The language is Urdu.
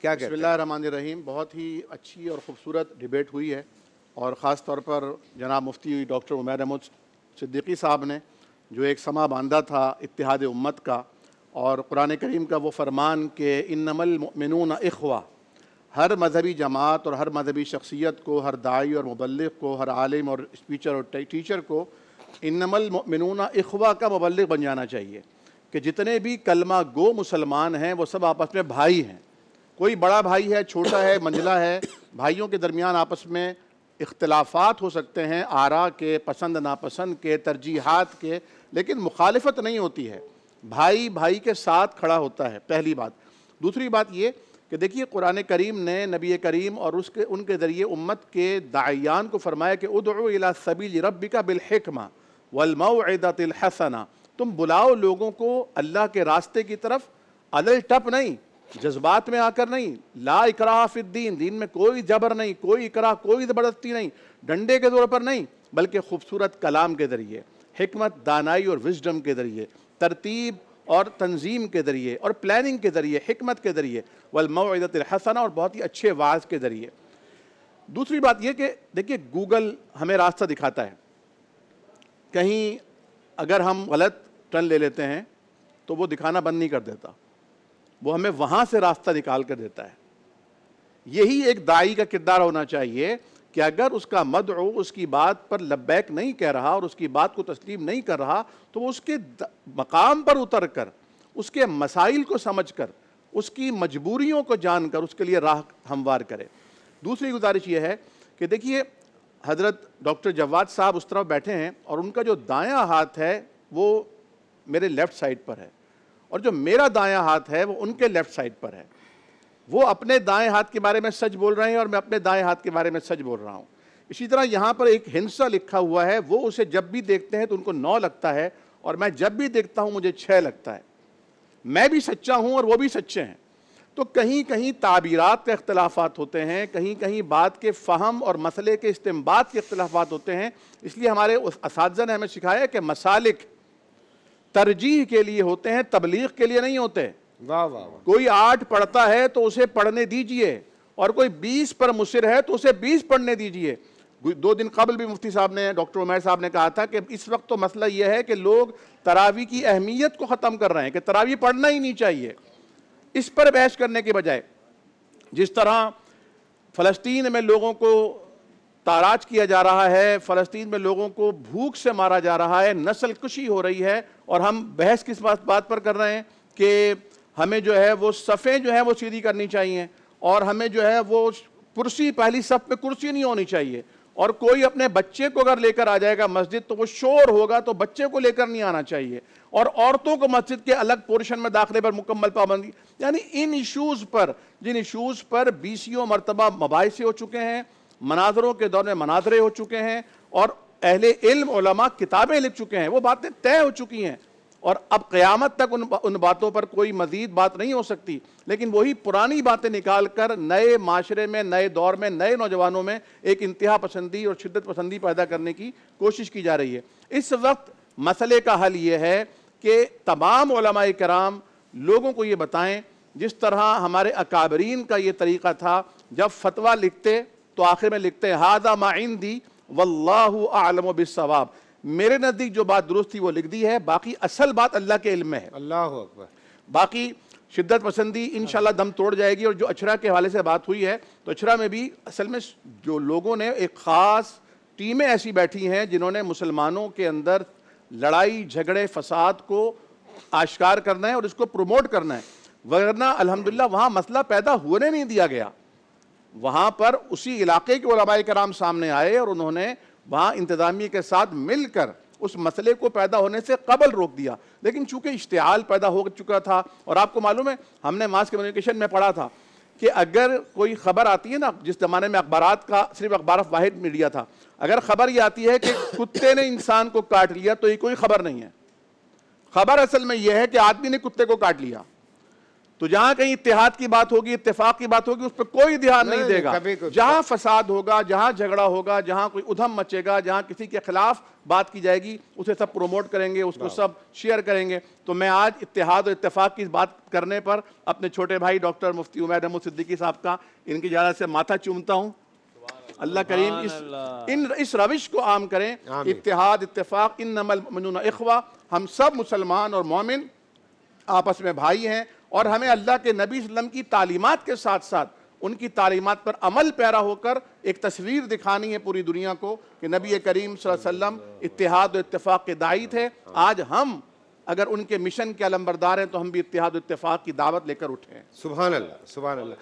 کیا بسم کہتے اللہ الرحمن الرحیم. بہت ہی اچھی اور خوبصورت ڈیبیٹ ہوئی ہے، اور خاص طور پر جناب مفتی ڈاکٹر عمیر احمد صدیقی صاحب نے جو ایک سما باندھا تھا اتحاد امت کا، اور قرآن کریم کا وہ فرمان کہ انما المؤمنون اخوہ، ہر مذہبی جماعت اور ہر مذہبی شخصیت کو، ہر داعی اور مبلغ کو، ہر عالم اور اسپیچر اور ٹیچر کو انما المؤمنون اخوہ کا مبلغ بن جانا چاہیے، کہ جتنے بھی کلمہ گو مسلمان ہیں وہ سب آپس میں بھائی ہیں. کوئی بڑا بھائی ہے، چھوٹا ہے، منجلا ہے، بھائیوں کے درمیان آپس میں اختلافات ہو سکتے ہیں، آراء کے، پسند ناپسند کے، ترجیحات کے، لیکن مخالفت نہیں ہوتی ہے. بھائی بھائی کے ساتھ کھڑا ہوتا ہے، پہلی بات. دوسری بات یہ کہ دیکھیے قرآن کریم نے نبی کریم اور ان کے ذریعے امت کے داعیان کو فرمایا کہ ادعو الی سبیل ربک بالحکمہ والموعظۃ الحسنہ، تم بلاؤ لوگوں کو اللہ کے راستے کی طرف، عدل ٹپ نہیں، جذبات میں آ کر نہیں. لا اکراہ فی الدین، دین میں کوئی جبر نہیں، کوئی اکراہ، کوئی زبردستی نہیں، ڈنڈے کے زور پر نہیں، بلکہ خوبصورت کلام کے ذریعے، حکمت، دانائی اور وزڈم کے ذریعے، ترتیب اور تنظیم کے ذریعے، اور پلاننگ کے ذریعے، حکمت کے ذریعے، والموعظۃ الحسنہ، اور بہت ہی اچھے واعظ کے ذریعے. دوسری بات یہ کہ دیکھیے گوگل ہمیں راستہ دکھاتا ہے. کہیں اگر ہم غلط ٹرن لے لیتے ہیں تو وہ دکھانا بند نہیں کر دیتا، وہ ہمیں وہاں سے راستہ نکال کر دیتا ہے. یہی ایک داعی کا کردار ہونا چاہیے کہ اگر اس کا مدعو اس کی بات پر لبیک نہیں کہہ رہا اور اس کی بات کو تسلیم نہیں کر رہا، تو وہ اس کے مقام پر اتر کر، اس کے مسائل کو سمجھ کر، اس کی مجبوریوں کو جان کر اس کے لیے راہ ہموار کرے. دوسری گزارش یہ ہے کہ دیکھیے حضرت ڈاکٹر جواد صاحب اس طرف بیٹھے ہیں، اور ان کا جو دایاں ہاتھ ہے وہ میرے لیفٹ سائڈ پر ہے، اور جو میرا دایاں ہاتھ ہے وہ ان کے لیفٹ سائڈ پر ہے. وہ اپنے دائیں ہاتھ کے بارے میں سچ بول رہے ہیں اور میں اپنے دائیں ہاتھ کے بارے میں سچ بول رہا ہوں. اسی طرح یہاں پر ایک ہنسا لکھا ہوا ہے، وہ اسے جب بھی دیکھتے ہیں تو ان کو 9 لگتا ہے، اور میں جب بھی دیکھتا ہوں مجھے 6 لگتا ہے. میں بھی سچا ہوں اور وہ بھی سچے ہیں. تو کہیں کہیں تعبیرات کے اختلافات ہوتے ہیں، کہیں کہیں بات کے فہم اور مسئلے کے استنباط کے اختلافات ہوتے ہیں. اس لیے ہمارے اساتذہ نے ہمیں سکھایا کہ مسالک ترجیح کے لیے ہوتے ہیں، تبلیغ کے لیے نہیں ہوتے. واہ واہ واہ. کوئی 8 پڑھتا ہے تو اسے پڑھنے دیجئے، اور کوئی 20 پر مصر ہے تو اسے 20 پڑھنے دیجئے. 2 دن قبل بھی مفتی صاحب نے، ڈاکٹر عمیر صاحب نے کہا تھا کہ اس وقت تو مسئلہ یہ ہے کہ لوگ تراویح کی اہمیت کو ختم کر رہے ہیں، کہ تراویح پڑھنا ہی نہیں چاہیے. اس پر بحث کرنے کے بجائے جس طرح فلسطین میں لوگوں کو تاراج کیا جا رہا ہے، فلسطین میں لوگوں کو بھوک سے مارا جا رہا ہے، نسل کشی ہو رہی ہے، اور ہم بحث کس بات پر کر رہے ہیں کہ ہمیں جو ہے وہ صفیں جو ہے وہ سیدھی کرنی چاہیے، اور ہمیں جو ہے وہ کرسی، پہلی صف پہ کرسی نہیں ہونی چاہیے. اور کوئی اپنے بچے کو اگر لے کر آ جائے گا مسجد تو وہ شور ہوگا، تو بچے کو لے کر نہیں آنا چاہیے. اور عورتوں کو مسجد کے الگ پورشن میں داخلے پر مکمل پابندی. یعنی ان ایشوز پر، جن ایشوز پر 20 مرتبہ مباحثے ہو چکے ہیں، مناظروں کے دور میں مناظرے ہو چکے ہیں، اور اہل علم علماء کتابیں لکھ چکے ہیں، وہ باتیں طے ہو چکی ہیں، اور اب قیامت تک ان باتوں پر کوئی مزید بات نہیں ہو سکتی. لیکن وہی پرانی باتیں نکال کر نئے معاشرے میں، نئے دور میں، نئے نوجوانوں میں ایک انتہا پسندی اور شدت پسندی پیدا کرنے کی کوشش کی جا رہی ہے. اس وقت مسئلے کا حل یہ ہے کہ تمام علماء کرام لوگوں کو یہ بتائیں، جس طرح ہمارے اکابرین کا یہ طریقہ تھا، جب فتویٰ لکھتے تو آخر میں لکھتے ھذا ما عندی واللہ اعلم بالصواب. میرے نزدیک جو بات درست تھی وہ لکھ دی ہے، باقی اصل بات اللہ کے علم میں ہے. اللہ اکبر. باقی شدت پسندی انشاءاللہ دم توڑ جائے گی. اور جو اچھرا کے حوالے سے بات ہوئی ہے تو اچھرا میں بھی اصل میں جو لوگوں نے ایک خاص ٹیمیں ایسی بیٹھی ہیں جنہوں نے مسلمانوں کے اندر لڑائی جھگڑے فساد کو آشکار کرنا ہے اور اس کو پروموٹ کرنا ہے، ورنہ الحمدللہ وہاں مسئلہ پیدا ہونے نہیں دیا گیا. وہاں پر اسی علاقے کے علماء کرام سامنے آئے اور انہوں نے وہاں انتظامیہ کے ساتھ مل کر اس مسئلے کو پیدا ہونے سے قبل روک دیا. لیکن چونکہ اشتعال پیدا ہو چکا تھا، اور آپ کو معلوم ہے ہم نے ماس کمیونیکیشن میں پڑھا تھا کہ اگر کوئی خبر آتی ہے نا، جس زمانے میں اخبارات کا صرف اخبار واحد میڈیا تھا، اگر خبر یہ آتی ہے کہ کتے نے انسان کو کاٹ لیا تو یہ کوئی خبر نہیں ہے. خبر اصل میں یہ ہے کہ آدمی نے کتے کو کاٹ لیا. تو جہاں کہیں اتحاد کی بات ہوگی، اتفاق کی بات ہوگی، اس پہ کوئی دھیان نہیں دے گا۔ جہاں فساد ہوگا، جہاں جھگڑا ہوگا، جہاں کوئی ادھم مچے گا، جہاں کسی کے خلاف بات کی جائے گی، اسے سب پروموٹ کریں گے، اس کو سب شیئر کریں گے۔ تو میں آج اتحاد اور اتفاق کی بات کرنے پر اپنے چھوٹے بھائی ڈاکٹر مفتی عمیر احمد صدیقی صاحب کا ان کی اجازت سے ماتھا چومتا ہوں۔ اللہ کریم اس روش کو عام کریں، اتحاد اتفاق، انما المؤمنون اخوہ، ہم سب مسلمان اور مومن آپس میں بھائی ہیں، اور ہمیں اللہ کے نبی صلی اللہ علیہ وسلم کی تعلیمات کے ساتھ ساتھ ان کی تعلیمات پر عمل پیرا ہو کر ایک تصویر دکھانی ہے پوری دنیا کو کہ نبی کریم صلی اللہ علیہ وسلم اتحاد و اتفاق کے داعی تھے۔ آج ہم اگر ان کے مشن کے علمبردار ہیں تو ہم بھی اتحاد و اتفاق کی دعوت لے کر اٹھے ہیں۔ سبحان اللہ، سبحان اللہ۔